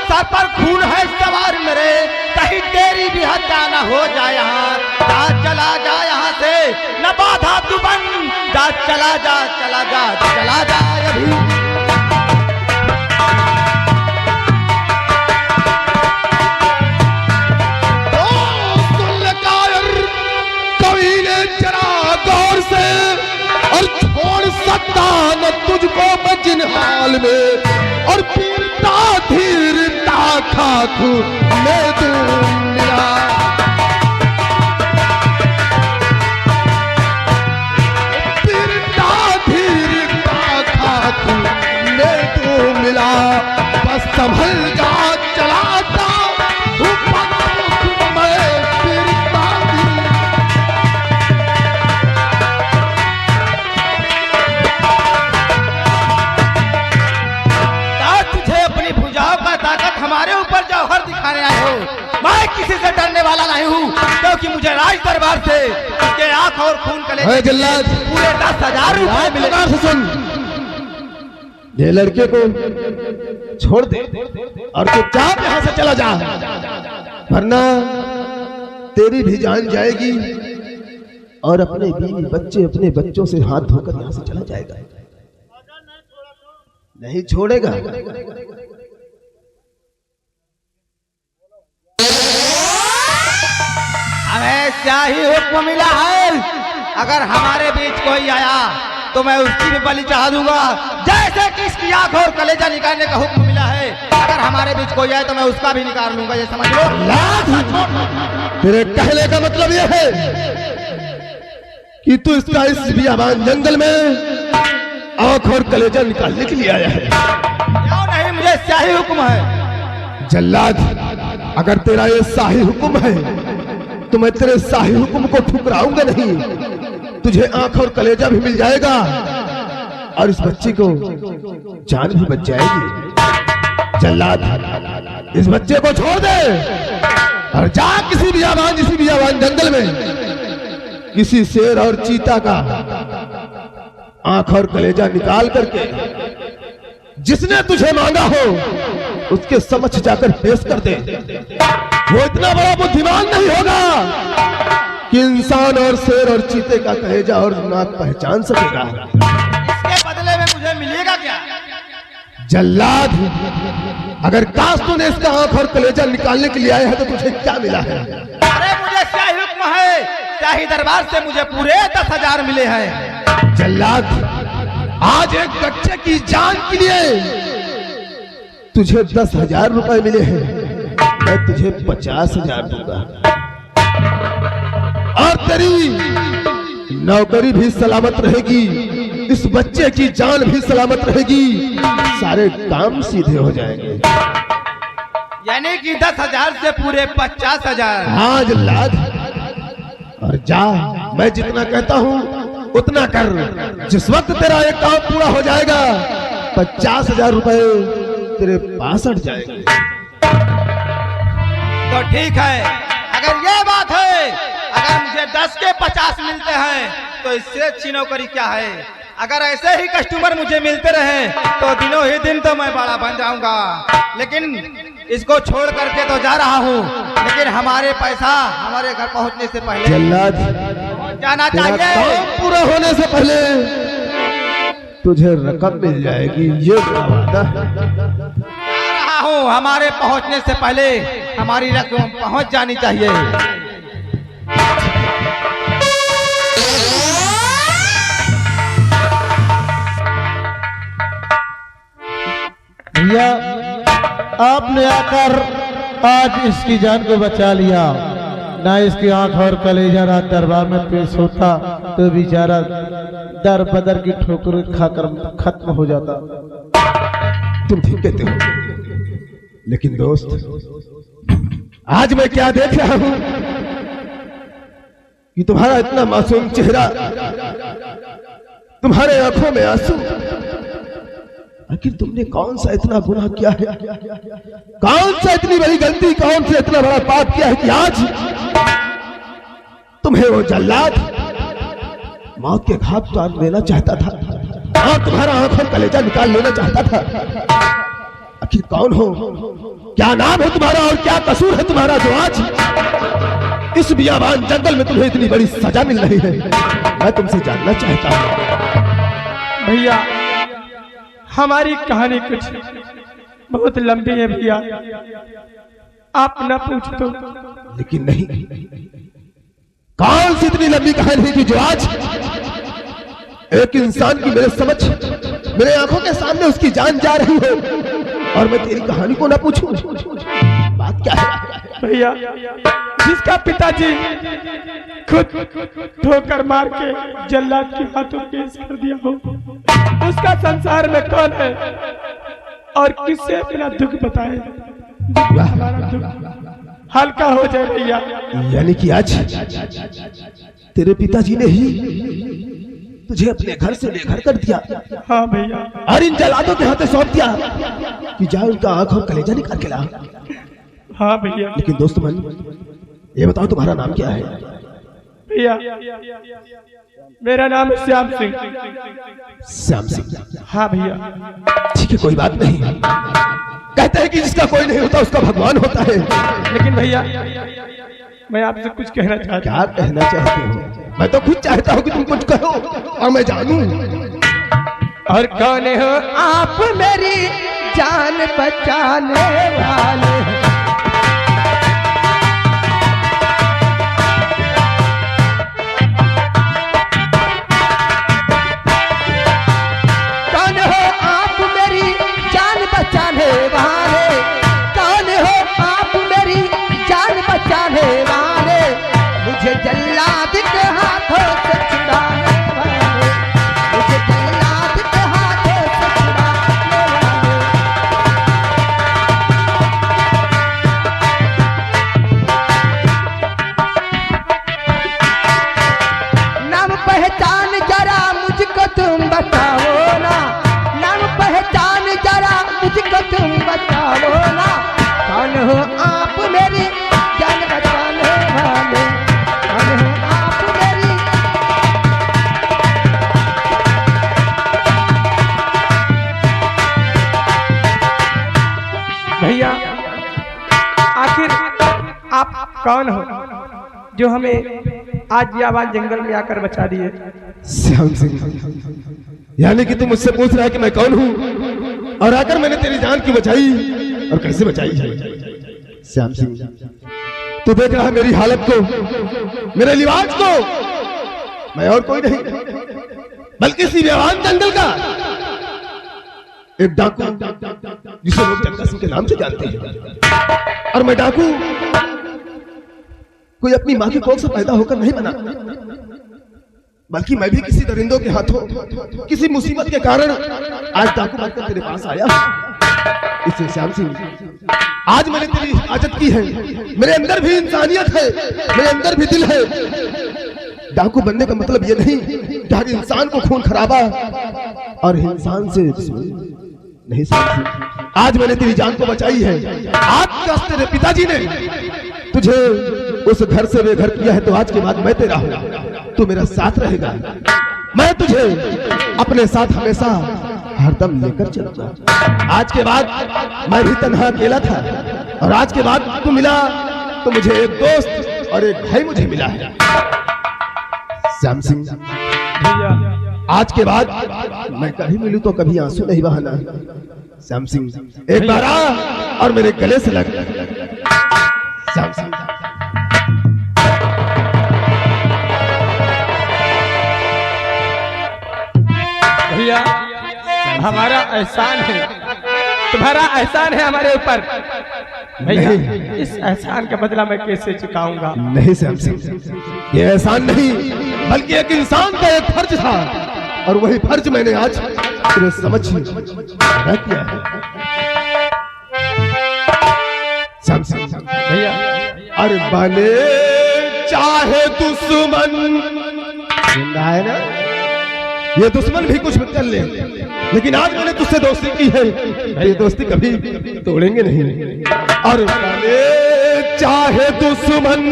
Sir पर खून है सवार मेरे, कहीं तेरी भी हत्या न हो जाए यहाँ। जा चला जा यहाँ से, न बाधा तू बन, जा चला जा चला जा चला जा अभी। गौर से और छोड़ सकता न तुझको मैं जिन हाल में, और पीरता धीरता खाकू मैं दुनिया। पीरता धीरता खाकू मैं तू मिला, बस संभल जा चलाता हमारे ऊपर जौहर दिखाने आए हो। मैं किसी से डरने वाला नहीं हूँ, क्योंकि मुझे राज दरबार से उसके आंख और खून कलेजे पूरे 10,000 रुपए मिले। सुन, ये लड़के को छोड़ दे और चुपचाप यहाँ से चला जा, वरना तेरी भी जान जाएगी और अपने बीवी बच्चे अपने बच्चों से हाथ धोकर यहाँ से चला जाएगा। नहीं छोड़ेगा। हमें शाही हुक्म मिला है, अगर हमारे बीच कोई आया तो मैं उसकी भी बलि चढ़ा दूंगा, जैसे कि इसकी आंख और कलेजा निकालने का हुक्म मिला है। अगर हमारे बीच कोई आए तो मैं उसका भी निकाल लूंगा, ये समझ लो। तेरे कहने का मतलब यह है कि तू इसका इस बियाबान जंगल में आंख और कलेजा निकालने के लिए आया है? क्यों नहीं, मुझे शाही हुक्म है। जल्लाद, अगर तेरा ये शाही हुक्म है तो मैं तेरे शाही हुक्म को ठुकराऊंगा नहीं। तुझे आंख और कलेजा भी मिल जाएगा और इस बच्ची को जान भी बच जाएगी। जल्लाद, इस बच्चे को छोड़ दे और जा किसी बियाबान जंगल में किसी शेर और चीता का आंख और कलेजा निकाल करके जिसने तुझे मांगा हो उसके समक्ष जाकर पेश कर दे। वो इतना बड़ा बुद्धिमान नहीं होगा कि इंसान और शेर और चीते का कलेजा और नाक पहचान सकेगा। इसके बदले में मुझे मिलेगा क्या? जल्लाद, अगर काश तूने इसका आंख और कलेजा निकालने के लिए आया है तो तुझे क्या मिला है? अरे मुझे शाही हुक्म है, शाही दरबार से मुझे पूरे 10,000 मिले हैं। जल्लाद, आज एक बच्चे की जान के लिए तुझे 10,000 रुपए मिले हैं, मैं तुझे 50,000 दूंगा और तेरी नौकरी भी सलामत रहेगी, इस बच्चे की जान भी सलामत रहेगी, सारे काम सीधे हो जाएंगे। यानी कि 10,000 से पूरे 50,000। हाँ जल्लाद, और जा, मैं जितना कहता हूँ उतना कर। जिस वक्त तेरा एक काम पूरा हो जाएगा 50,000 रुपए तेरे पास अट जाएंगे। तो ठीक है, अगर ये बात है, अगर मुझे 10 के 50 मिलते हैं तो इससे अच्छी नौकरी क्या है। अगर ऐसे ही कस्टमर मुझे मिलते रहे तो दिनों ही दिन तो मैं बड़ा बन जाऊंगा। लेकिन इसको छोड़ करके तो जा रहा हूँ, लेकिन हमारे पैसा हमारे घर पहुँचने से पहले जल्लाद जाना चाहिए। काम पूरा होने से पहले तुझे रकम मिल जाएगी, ये वादा है। हूँ, हमारे पहुंचने से पहले हमारी रकम पहुंच जानी चाहिए। भैया, आपने आकर आज इसकी जान को बचा लिया, ना इसकी आंख और कलेजा रात दरबार में पेश होता तो बेचारा दर बदर की ठोकर खाकर खत्म हो जाता। तुम ठीक कहते हो, लेकिन दोस्त आज मैं क्या देख रहा हूं कि तुम्हारा इतना मासूम चेहरा, तुम्हारे आंखों में आंसू। आखिर तुमने कौन सा इतना गुनाह किया है, कौन सा इतनी बड़ी गलती, कौन सा इतना बड़ा पाप किया है कि आज तुम्हें वो जल्लाद मौत के घाट उतार लेना चाहता था और तुम्हारा आंख और कलेजा निकाल लेना चाहता था। आखिर कौन हो, क्या नाम है तुम्हारा और क्या कसूर है तुम्हारा जो आज इस बियाबान जंगल में तुम्हें इतनी बड़ी सजा मिल रही है? मैं तुमसे जानना चाहता हूँ। भैया हमारी कहानी कुछ बहुत लंबी है भैया, आप न पूछ तो। लेकिन नहीं, कौन सी इतनी लंबी कहानी की जो आज एक इंसान की मेरे समझ, मेरे आंखों के सामने उसकी जान जा रही हो और मैं तेरी कहानी को ना पूछूं? बात क्या है? भैया जिसका पिताजी खुद ठोकर मार के जल्लाद के हाथों पेश कर दिया हो, उसका संसार में कौन है और किससे अपना दुख बताए? हमारा दुख हल्का हो जाए भैया। यानी कि आज तेरे पिताजी ने ही तुझे अपने घर से बेघर कर दिया? हाँ भैया। और इन जल्लादों के हाथे सौंप दिया कि जा उनका आंख और कलेजा निकाल के ला? हाँ भैया। लेकिन दोस्त मन, ये बताओ तुम्हारा नाम क्या है? भैया मेरा नाम है श्याम सिंह। श्याम सिंह? हाँ भैया। ठीक है, कोई बात नहीं। कहते हैं कि जिसका कोई नहीं होता उसका भगवान होता है। लेकिन भैया मैं आपसे कुछ कहना चाहता हूँ। क्या कहना चाहते हो? मैं तो खुद चाहता हूँ कि तुम कुछ कहो और मैं जानूं। और कौन हो आप मेरी जान बचाने वाले? कौन हो आप मेरी जान बचाने वाले? कौन हो आप मेरी जान बचाने वाले? मुझे जल्लाद के हाथों से छुड़ाने वाले, मुझे जल्लाद के हाथों से छुड़ाने वाले। नाम पहचान जरा मुझको तुम बताओ ना, नाम पहचान जरा मुझको तुम बताओ ना। कौन हो आप मेरी जान बचाने वाले? कौन हो आप मेरी? भैया आखिर आप कौन हो जो हमें आज बियाबान जंगल में आकर बचा दिए? श्याम सिंह, यानी कि तुम मुझसे पूछ रहा है कि मैं कौन हूँ और आकर मैंने तेरी जान की बचाई और कैसे बचाई है? श्याम सिंह, तू देख रहा है मेरी हालत को, मेरे लिबास को। मैं और कोई नहीं बल्कि इसी बियाबान जंगल का एक डाकू जिसे लोग जग्गा सिंह के नाम से जानते हैं। और मैं डाकू कोई अपनी मां की कोख से पैदा होकर नहीं बना, बल्कि मैं भी किसी दरिंदों के हाथों किसी मुसीबत के कारण आज डाकू बनकर तेरे पास आया। इससे श्याम सिंह, आज मैंने तेरी हिफाजत की है। मेरे अंदर भी इंसानियत है, मेरे अंदर भी दिल है। डाकू बनने का मतलब ये नहीं कि हर इंसान को खून खराबा और इंसान से नहीं। श्याम सिंह, आज मैंने तेरी जान को बचाई है। आज तेरे पिताजी ने तुझे उस घर से बेघर किया है, तो आज के बाद मैं तेरा हूं, तू मेरा साथ रहेगा। मैं तुझे अपने साथ हमेशा हरदम लेकर चलूंगा। आज के बाद मैं भी तन्हा अकेला था और आज के बाद तू मिला तो मुझे एक दोस्त और एक भाई मुझे मिला है। श्याम सिंह, भैया आज के बाद मैं कभी मिलूं तो कभी आंसू नहीं बहाना। श्याम सिंह, एक बार आ और मेरे गले से लग। श्याम सिंह, भैया हमारा एहसान है, तुम्हारा एहसान है हमारे ऊपर। भैया इस एहसान का बदला मैं कैसे चुकाऊंगा? नहीं श्याम सिंह, ये एहसान नहीं बल्कि एक इंसान का एक फर्ज था और वही फर्ज मैंने आज तेरे समझ अदा किया है। श्याम सिंह, भैया अरे बने चाहे दुश्मन, जिंदा है ना? ये दुश्मन भी कुछ कर ले, लेकिन आज मैंने तुझसे दोस्ती की है, ये दोस्ती कभी तोड़ेंगे नहीं। और बने चाहे दुश्मन,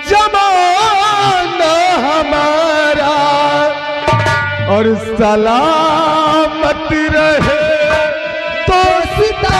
जमाना हमारा और सलामत रहे तो सीता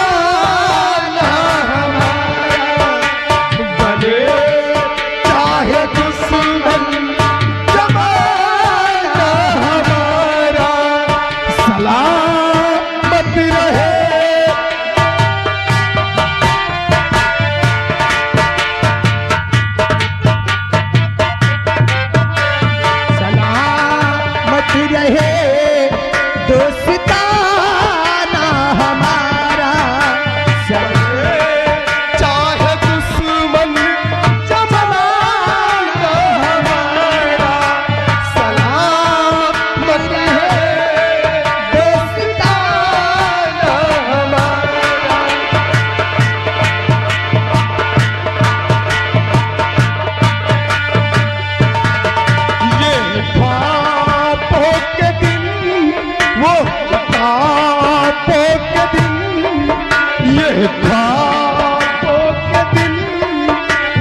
ख्वाबों के दिन,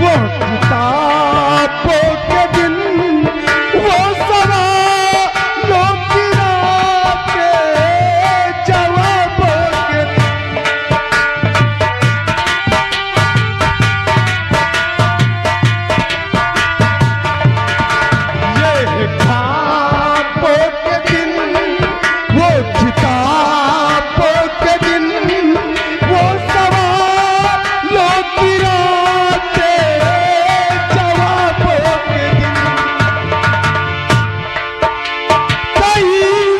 वो किताबों के दिन, वो सवालों की रातें, जवाबों के दिन। ये ख्वाबों के दिन, वो किताबों के दिन, वो सवालों की रातें, जवाबों के दिन। कई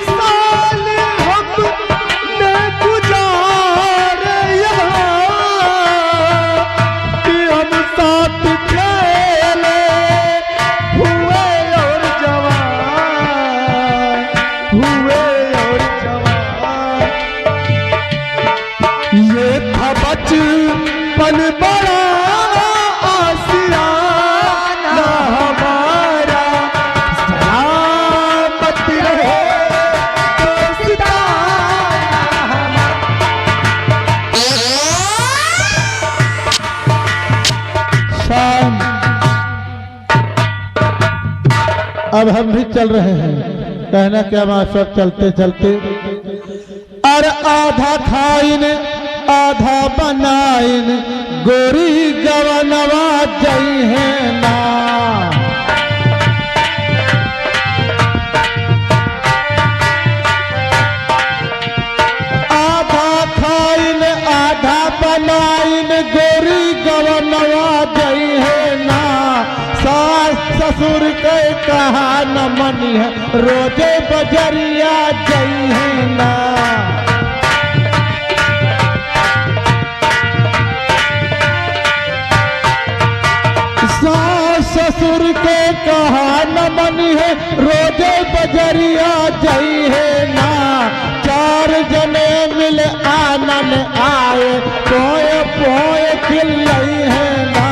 साल हमने गुजारे यहाँ, कि हम साथ खेले हुए और जवान, हुए और जवान। ये था बचपन बड़ा आसियाना हमारा, सलामत रहे दोस्ताना शाम। अब हम भी चल रहे हैं, कहना क्या मास्टर, चलते चलते और आधा खाइन आधा बनाइन, गोरी गवनवा जई है ना। आधा खाइन आधा बनाइन, गोरी गवनवा जई है ना। सास ससुर के कहा न मनी है, रोजे बजरिया जई है ना। सास ससुर के कहा न मनी है, रोजे बजरिया जई है ना। चार जने मिल आनन आए, पोए पोए खिलई है ना।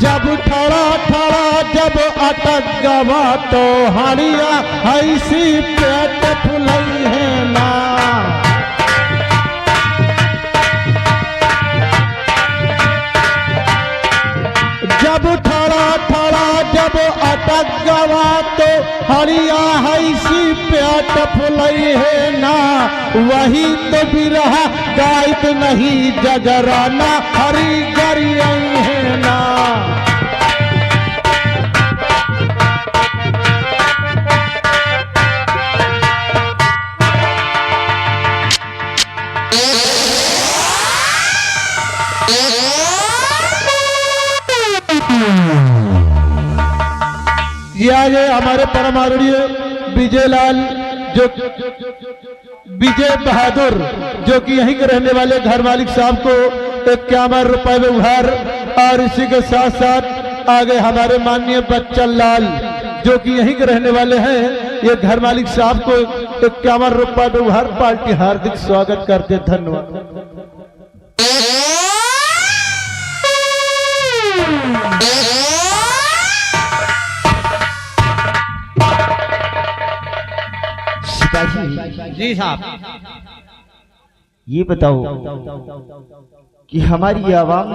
जब ठड़ा ठड़ा जब अटक गवा, तो हरिया ऐसी पेट फुलई है ना। जब ठड़ा ठड़ा जब अटक गवा, तो हरिया हैसी पेट फुलई है ना। वही तो बिरहा गायत नहीं जगराना, हरी गरियई है ना। ये आज हमारे परम आदरणीय विजयलाल, जो विजय बहादुर, जो कि यहीं के रहने वाले घर मालिक साहब को 51 रुपए में उपहार, और इसी के साथ साथ आगे हमारे माननीय बच्चन लाल, जो कि यहीं के रहने वाले हैं, ये घर मालिक साहब को 51 रुपए में उपहार पार्टी हार्दिक स्वागत करते, धन्यवाद। जी साहब, ये बताओ कि हमारी आवाम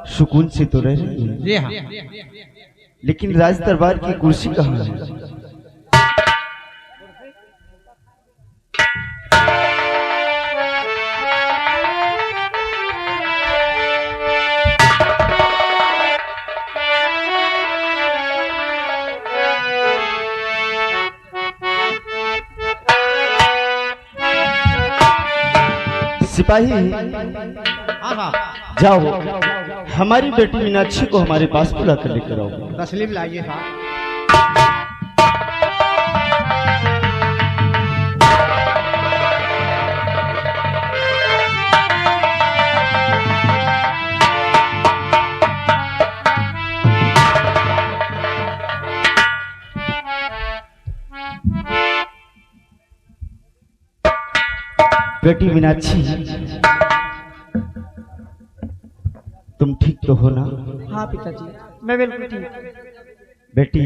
सुकून से तो रह रही है, जी हाँ, लेकिन राज दरबार की कुर्सी कहाँ है? सिपाही, हाँ हाँ, जाओ हमारी बेटी मीनाक्षी को हमारे पास बुला कर लेकर आओ। तस्लीम लाइए साहब। बेटी मीनाक्षी, तुम ठीक तो हो ना? हाँ पिताजी, मैं बिल्कुल ठीक। बेटी,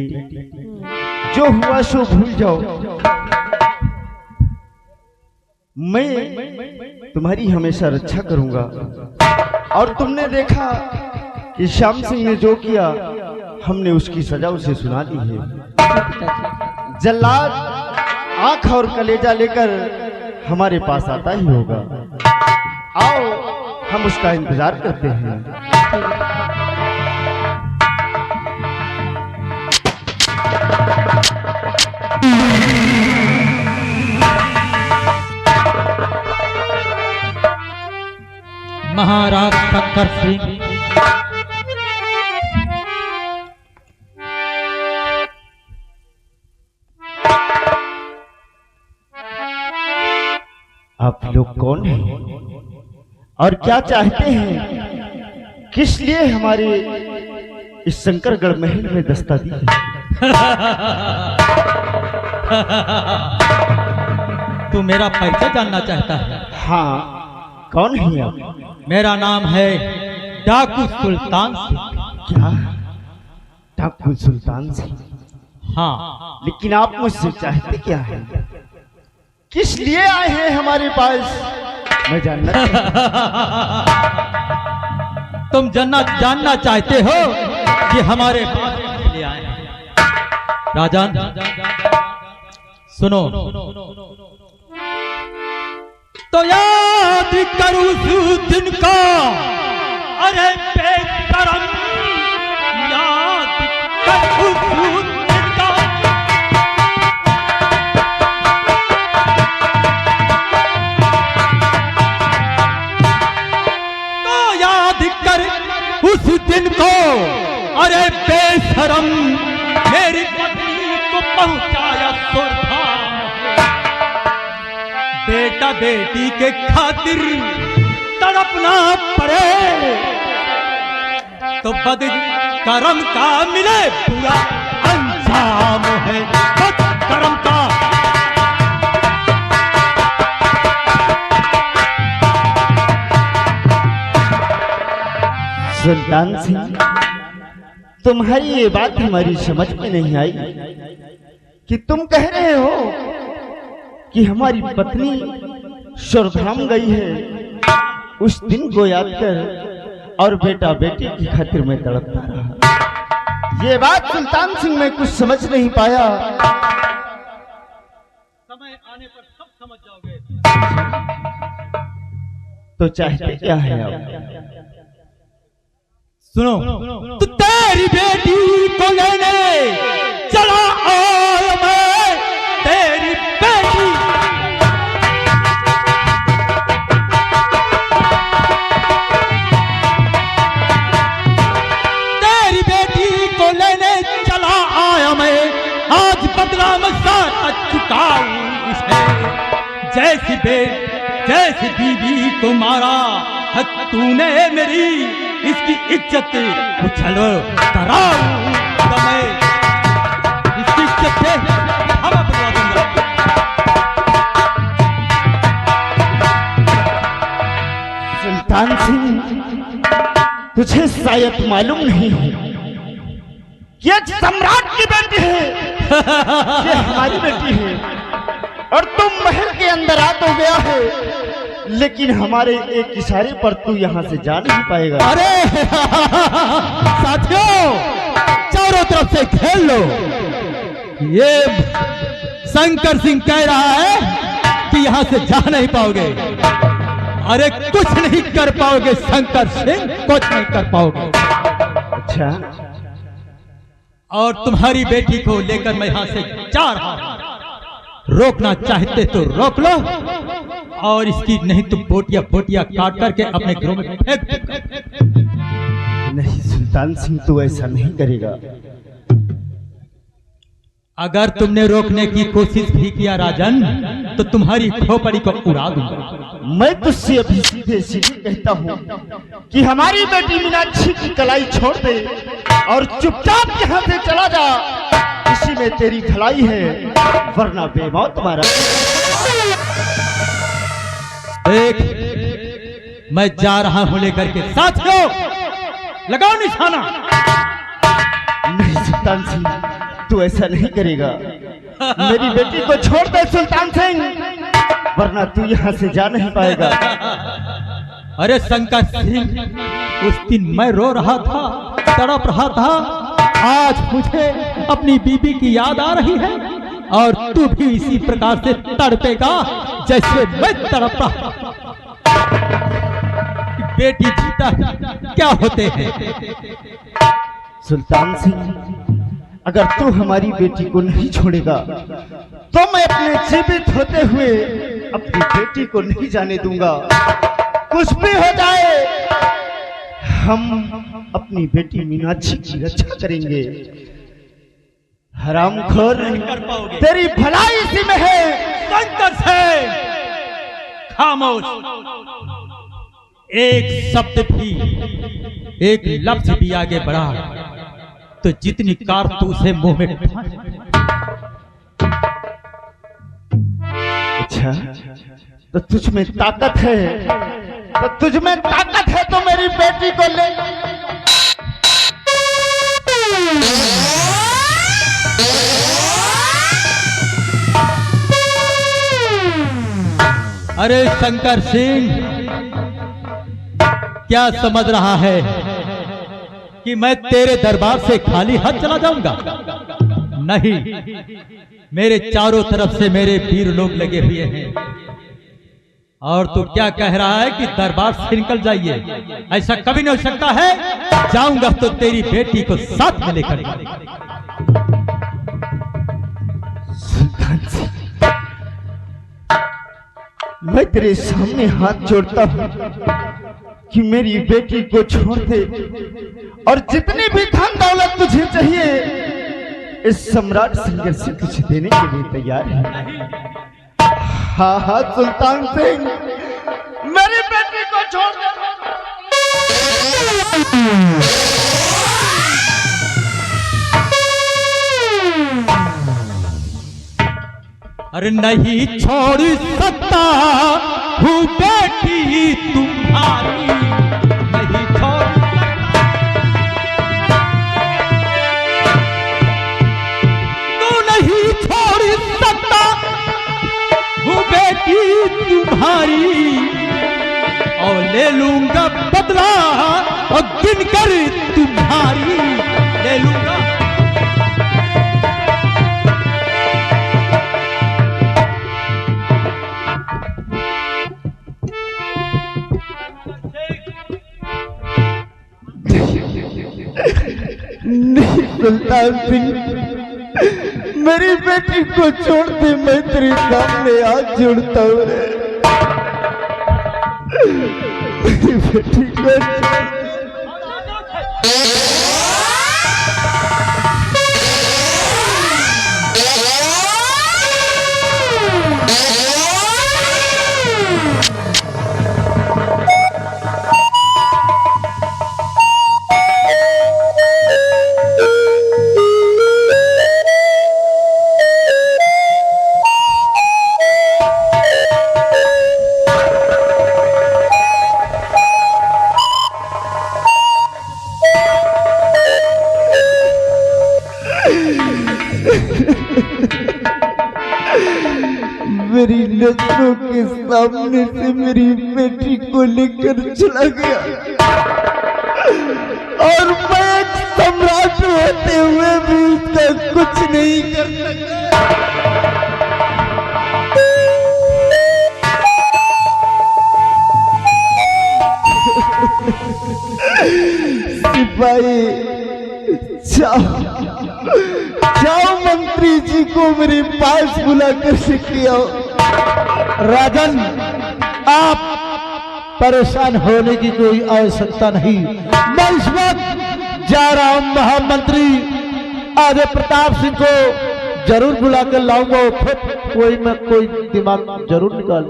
जो हुआ सो भूल जाओ। मैं तुम्हारी हमेशा रक्षा करूंगा। और तुमने देखा कि श्याम सिंह ने जो किया, हमने उसकी सजा उसे सुना दी है। जल्लाद आंख और कलेजा लेकर हमारे पास आता ही होगा। आओ हम उसका इंतजार करते हैं। महाराज शंकर सिंह आप लोग कौन हैं और क्या चाहते हैं? किस लिए हमारे इस शंकरगढ़ महल में दस्ता दी है? तू मेरा परिचय जानना चाहता है? हाँ, कौन है आप? मेरा नाम है डाकू सुल्तान सिंह। क्या? डाकू सुल्तान सिंह? हाँ, लेकिन आप मुझसे चाहते क्या है? किस लिए आए हैं हमारे पास? मैं जानना तुम जानना चाहते हो कि हमारे पास किस लिए आए हैं? राजन सुनो, तो याद करूं उस दिन का, अरे बेशरम, याद करूं उस दिन का। तो याद कर उस दिन को, अरे बेशरम, मेरी पत्नी को पहुंचाया सुरधाम। बेटा बेटी के खातिर तड़पना पड़े तो बद कर्म का मिले पूरा अंजाम है। बद कर्म का सुल्तान सिंह, तुम्हारी ये बात हमारी समझ में नहीं आई कि तुम कह रहे हो कि हमारी पत्नी सुरधाम गई है। उस दिन को याद कर और बेटा बेटी की खातिर मैं तड़पता रहा। ये बात सुल्तान सिंह में कुछ समझ नहीं पाया। समय आने पर सब समझ जाओगे। तो चाहते क्या है आप? सुनो, तो तेरी बेटी को लेने चला आया मैं। तेरी बेटी को लेने चला आया मैं। आज बदला मैं सारा चुकाऊं इसे। जैसी बीवी को मारा तूने मेरी, इसकी इज्जत उछल कराऊं मैं। इसकी इज्जत से हम बदला दूंगा। सुल्तान सिंह, तुझे शायद मालूम नहीं है कि एक सम्राट की बेटी है, ये हमारी बेटी है। और तुम महल के अंदर आ तो गया है, लेकिन हमारे एक इशारे पर तू यहाँ से जा नहीं पाएगा। अरे साथियों, चारों तरफ से घेर लो। ये शंकर सिंह कह रहा है कि यहाँ से जा नहीं पाओगे। अरे कुछ नहीं कर पाओगे शंकर सिंह, कुछ नहीं कर पाओगे। अच्छा, और तुम्हारी बेटी को लेकर मैं यहाँ से जा रहा हूं। रोकना चाहते तो रोक लो, और इसकी नहीं तो बोटियां काट करके अपने घरों में फेंक दो। नहीं सुल्तान सिंह, तू ऐसा नहीं करेगा। अगर तुमने रोकने की कोशिश भी किया राजन, तो तुम्हारी खोपड़ी को उड़ा दूंगा। मैं तुझसे अभी सीधे सीधे कहता हूँ कि हमारी बेटी मीनाक्षी की कलाई छोड़ दे और चुपचाप यहाँ से चला जा। इसी में तेरी भलाई है, वरना बेमौत मारा। देख, मैं जा रहा हूं लेकर के। साथियों, लगाओ निशाना। नहीं सुल्तान सिंह, तू ऐसा नहीं करेगा। मेरी बेटी को छोड़ दे सुल्तान सिंह, वरना तू यहाँ से जा नहीं पाएगा। अरे शंकर सिंह, उस दिन मैं रो रहा था, तड़प रहा था, आज मुझे अपनी बीबी की याद आ रही है और तू भी इसी प्रकार से तड़पेगा जैसे मैं तड़प रहा। बेटी जीता क्या होते हैं? सुल्तान सिंह, अगर तू हमारी बेटी को नहीं छोड़ेगा तो मैं अपने जीवित होते हुए अपनी बेटी को नहीं जाने दूंगा। कुछ भी हो जाए, हम अपनी बेटी मीनाक्षी की रक्षा करेंगे। हरामखोर, तेरी भलाई इसी में है। शंकर सिंह, खामोश। एक शब्द भी, एक लफ्ज भी आगे बढ़ा तो जितनी कारतूसें मुंह में अच्छा, तो तुझ में ताकत है, तो तुझ में ताकत है तो मेरी बेटी को ले। अरे शंकर सिंह, क्या समझ रहा है कि मैं तेरे दरबार से खाली हाथ चला जाऊंगा? नहीं, मेरे चारों तरफ से मेरे वीर लोग लगे हुए हैं। और तू क्या कह रहा है कि दरबार से निकल जाइए? ऐसा कभी नहीं हो सकता है। जाऊंगा तो तेरी बेटी को साथ में लेकर जाऊंगा। सुल्तान सिंह, मैं तेरे सामने हाथ जोड़ता हूं कि मेरी बेटी को छोड़ दे और जितनी भी धन दौलत तुझे चाहिए इस सम्राट सिंगर से कुछ देने के लिए तैयार है। हाँ हाँ सुल्तान सिंह, मेरी बेटी को छोड़ दे। अरे नहीं छोड़ सकता हूँ बेटी तुम्हारी, नहीं छोड़ सकता। तू नहीं छोड़ सकता हूँ बेटी तुम्हारी, और ले लूंगा बदला और गिनकर तुम्हारी ले लूंगा। नहीं सुल्तान सिंह, मेरी बेटी को छोड़ दे, मैं तेरे सामने हाथ जोड़ता हूँ। मेरी बेटी को मेरी नजरों के सामने से मेरी बेटी को लेकर चला गया और मैं एक सम्राट होते हुए भी उसका कुछ नहीं कर सका। सिपाही, जाओ मंत्री जी को मेरे पास बुलाकर शिकिया। राजन, आप परेशान होने की कोई आवश्यकता नहीं। मैं इस वक्त जा रहा हूं महामंत्री आदे प्रताप सिंह को जरूर बुलाकर लाऊंगा, फिर कोई दिमाग जरूर निकाल।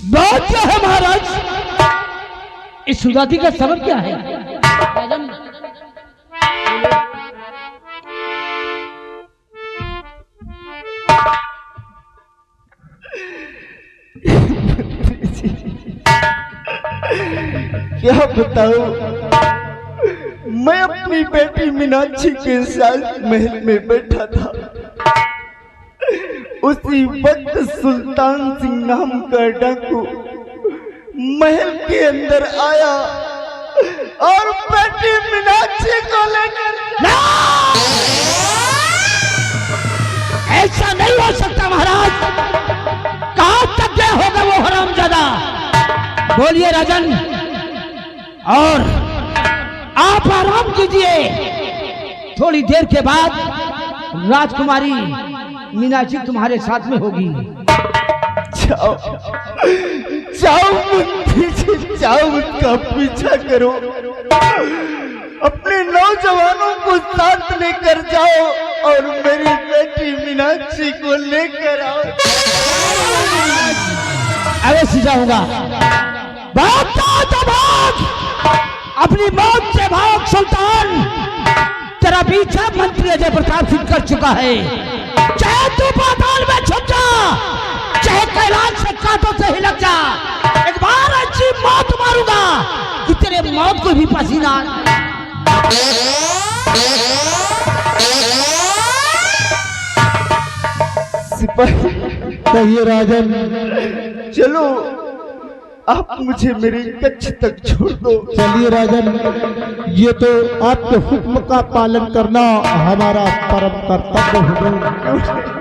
बात क्या है महाराज? इस उदासी का सबब क्या है? क्या बताऊं, मैं अपनी बेटी मीनाक्षी के साथ महल में बैठा था। उसी वक्त सुल्तान सिंह नाम का डाकू महल के अंदर आया और बेटी मीनाक्षी को लेकर। ऐसा नहीं हो सकता महाराज, कहां तक गए होगा वो हरामजादा? बोलिए राजन, और आप आराम कीजिए, थोड़ी देर के बाद राजकुमारी मीनाक्षी तुम्हारे साथ में होगी। जाओ जाओ पीछे जाओ, उसका पीछा करो, अपने नौजवानों को साथ लेकर जाओ और मेरी बेटी मीनाक्षी को लेकर आओ। अवश्य जाऊंगा। भागता तो भाग, अपनी मौत से भाग सुल्तान। तेरा पीछा मंत्री अजय प्रताप सिंह कर चुका है। चाहे तू पाताल में छुप जा, चाहे कैलाश से कांटों से हिलक जा, एक बार अच्छी मौत मारूंगा कि तेरे मौत को भी पसीना। सिपाही कहिए राजन। चलो, आप मुझे मेरे कक्ष तक छोड़ दो। चलिए राजन, ये तो आपके हुक्म का पालन करना हमारा परम कर्तव्य होगा।